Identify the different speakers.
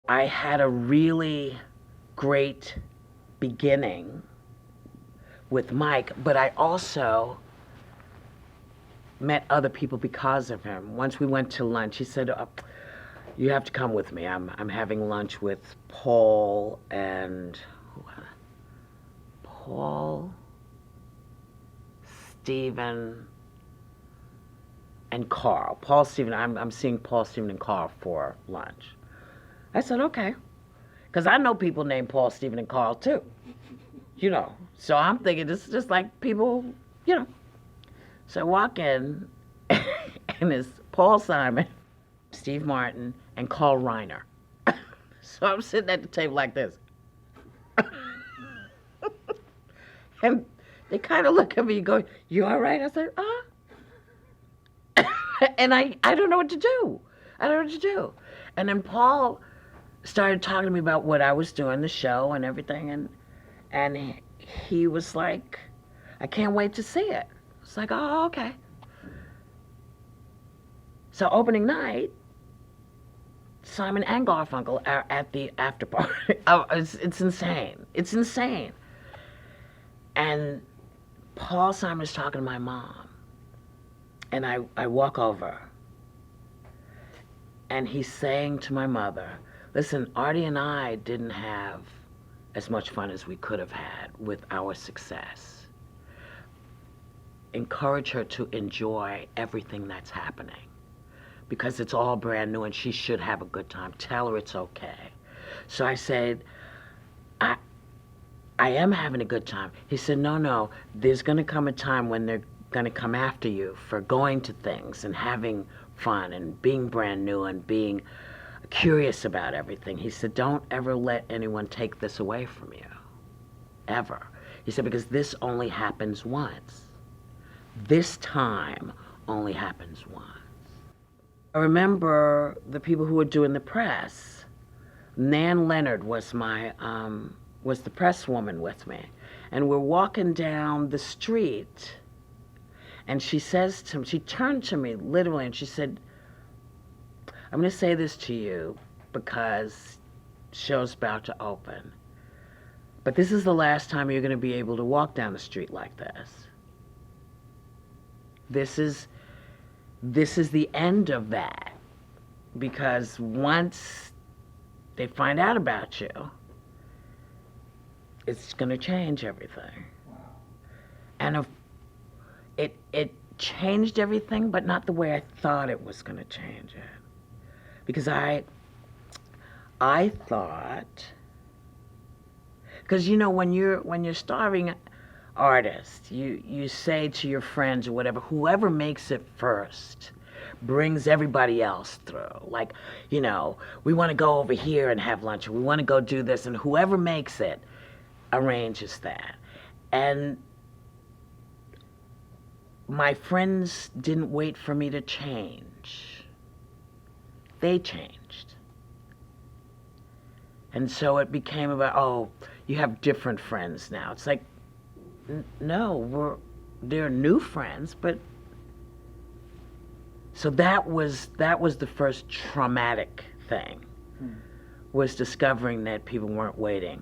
Speaker 1: I had a really great beginning with Mike, but I also met other people because of him. Once we went to lunch, he said, "You have to come with me. I'm having lunch with Paul and Paul, Stephen, and Carl. Paul, Stephen. I'm seeing Paul, Stephen, and Carl for lunch." I said, "Okay," because I know people named Paul, Stephen, and Carl too. So I'm thinking this is just like people, you know. So I walk in, and it's Paul Simon, Steve Martin, and Carl Reiner. So I'm sitting at the table like this. And they kind of look at me and go, "You all right?" I said, And I don't know what to do. I don't know what to do. And then Paul started talking to me about what I was doing, the show and everything, and he was like, "I can't wait to see it." It's like, "Oh, okay." So opening night, Simon and Garfunkel are at the after party. Oh, it's insane. It's insane. And Paul Simon's talking to my mom, and I walk over, and he's saying to my mother, "Listen, Artie and I didn't have as much fun as we could have had with our success. Encourage her to enjoy everything that's happening because it's all brand new and she should have a good time. Tell her it's okay." So I said, I am having a good time. He said, no, there's going to come a time when they're going to come after you for going to things and having fun and being brand new and being curious about everything. He said, don't ever let anyone take this away from you, ever. He said, because this only happens once. This time only happens once. I remember the people who were doing the press. Nan Leonard was was the press woman with me. And we're walking down the street, and she says to me, she turned to me literally, and she said, "I'm going to say this to you because the show's about to open. But this is the last time you're going to be able to walk down the street like this. This is the end of that. Because once they find out about you, it's going to change everything." And it changed everything, but not the way I thought it was going to change it. Because I thought, because when you're starving artist, you say to your friends or whatever, whoever makes it first brings everybody else through. Like, we want to go over here and have lunch, or we want to go do this, and whoever makes it arranges that. And my friends didn't wait for me to change. They changed. And so it became about, oh, you have different friends now. It's like, no, they're new friends, but so that was the first traumatic thing, was discovering that people weren't waiting